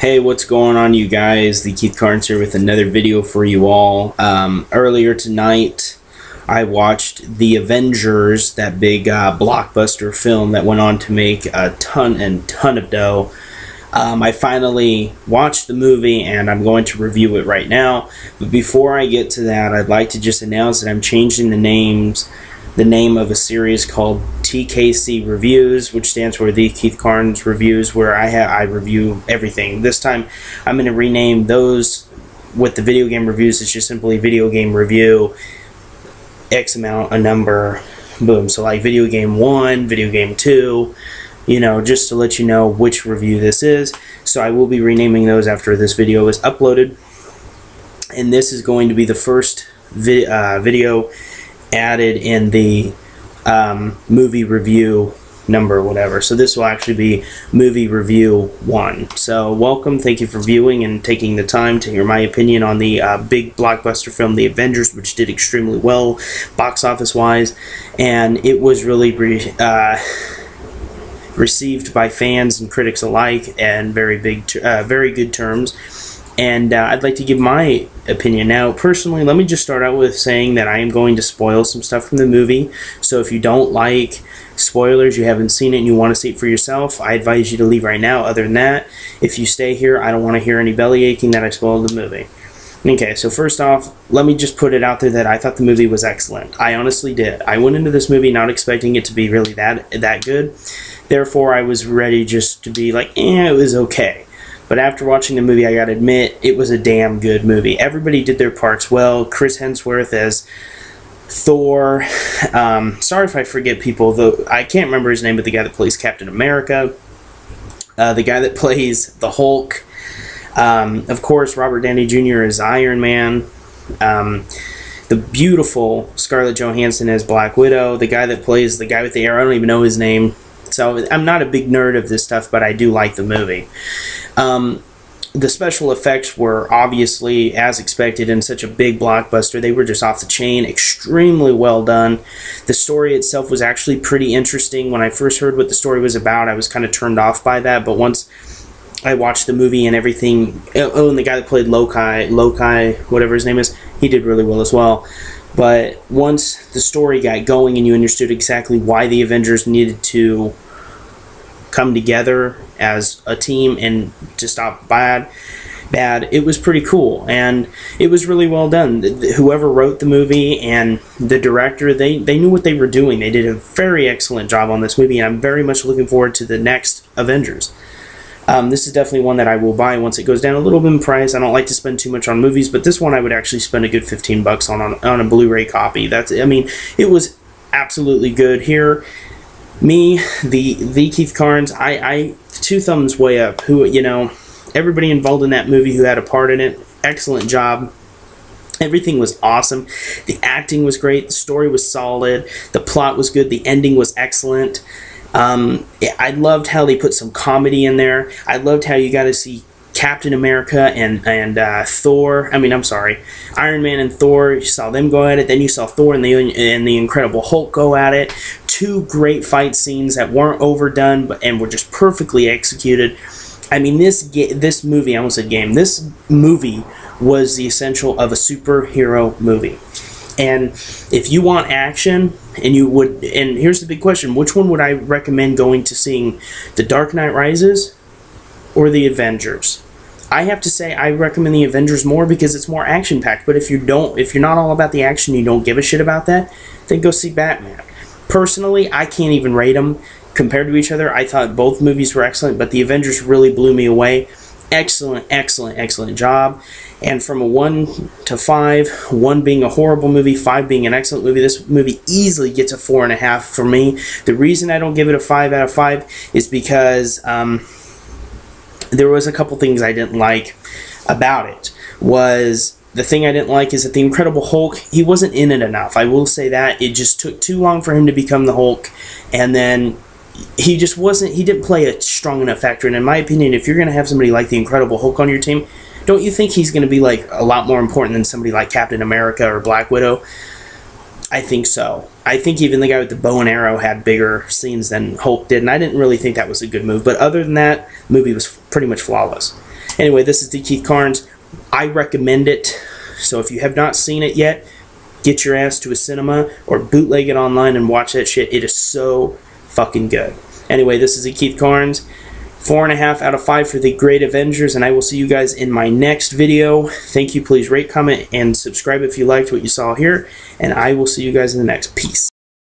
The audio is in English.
Hey, what's going on, you guys? The Keith Carnes here with another video for you all. Earlier tonight, I watched The Avengers, that big blockbuster film that went on to make a ton of dough. I finally watched the movie and I'm going to review it right now. But before I get to that, I'd like to just announce that I'm changing the name of a series called TKC Reviews, which stands for The Keith Carnes Reviews, where I review everything. This time I'm going to rename those with the video game reviews. It's just simply video game review, X amount, a number, boom. So like video game 1, video game 2, you know, just to let you know which review this is. So I will be renaming those after this video is uploaded. And this is going to be the first video added in the movie review number, whatever. So this will actually be movie review 1. So welcome, thank you for viewing and taking the time to hear my opinion on the big blockbuster film, The Avengers, which did extremely well box office wise, and it was really received by fans and critics alike and very good terms. And I'd like to give my opinion. Now, personally, let me just start out with saying that I am going to spoil some stuff from the movie. So if you don't like spoilers, you haven't seen it, and you want to see it for yourself, I advise you to leave right now. Other than that, if you stay here, I don't want to hear any belly aching that I spoiled the movie. Okay, so first off, let me just put it out there that I thought the movie was excellent. I honestly did. I went into this movie not expecting it to be really that good. Therefore, I was ready just to be like, it was okay. But after watching the movie, I gotta admit, it was a damn good movie. Everybody did their parts well. Chris Hemsworth as Thor. Sorry if I forget people, though I can't remember his name, but the guy that plays Captain America. The guy that plays the Hulk. Of course, Robert Downey Jr. as Iron Man. The beautiful Scarlett Johansson as Black Widow. The guy that plays the guy with the arrow, I don't even know his name. So I'm not a big nerd of this stuff, but I do like the movie. The special effects were obviously, as expected, in such a big blockbuster. They were just off the chain, extremely well done. The story itself was actually pretty interesting. When I first heard what the story was about, I was kind of turned off by that, but once I watched the movie and everything, and the guy that played Loki, whatever his name is, he did really well as well. But once the story got going and you understood exactly why the Avengers needed to come together as a team and to stop bad, it was pretty cool, and it was really well done. Whoever wrote the movie and the director, they knew what they were doing. They did a very excellent job on this movie, and I'm very much looking forward to the next Avengers. This is definitely one that I will buy once it goes down a little bit in price. I don't like to spend too much on movies, but this one I would actually spend a good $15 on a Blu-ray copy. I mean, it was absolutely good. Here, me, the Keith Carnes, I two thumbs way up. Who, you know, everybody involved in that movie who had a part in it, excellent job. Everything was awesome. The acting was great. The story was solid. The plot was good. The ending was excellent. I loved how they put some comedy in there. I loved how you got to see Captain America and Thor. I mean, I'm sorry, Iron Man and Thor. You saw them go at it. Then you saw Thor and the Incredible Hulk go at it. Two great fight scenes that weren't overdone, and were just perfectly executed. I mean, this movie, I almost said game. This movie was the essential of a superhero movie. And if you want action, and here's the big question, which one would I recommend going to seeing? The Dark Knight Rises or The Avengers? I have to say I recommend The Avengers more because it's more action-packed. But if you're not all about the action, you don't give a shit about that, then go see Batman. Personally, I can't even rate them compared to each other. I thought both movies were excellent, but The Avengers really blew me away. Excellent, excellent, excellent job. And from a 1 to 5, 1 being a horrible movie, 5 being an excellent movie, this movie easily gets a 4.5 for me. The reason I don't give it a 5 out of 5 is because there was a couple things I didn't like about it. The thing I didn't like is that the Incredible Hulk, he wasn't in it enough. I will say that. It just took too long for him to become the Hulk, and then he didn't play a strong enough factor. And in my opinion, if you're going to have somebody like the Incredible Hulk on your team, don't you think he's going to be like a lot more important than somebody like Captain America or Black Widow? I think so. I think even the guy with the bow and arrow had bigger scenes than Hulk did, and I didn't really think that was a good move. But other than that, the movie was pretty much flawless. Anyway, this is the Keith Carnes. I recommend it. So if you have not seen it yet, get your ass to a cinema or bootleg it online and watch that shit. It is so fucking good. Anyway, this is the Keith Carnes. 4.5 out of 5 for the Great Avengers, and I will see you guys in my next video. Thank you. Please rate, comment, and subscribe if you liked what you saw here, and I will see you guys in the next. Peace.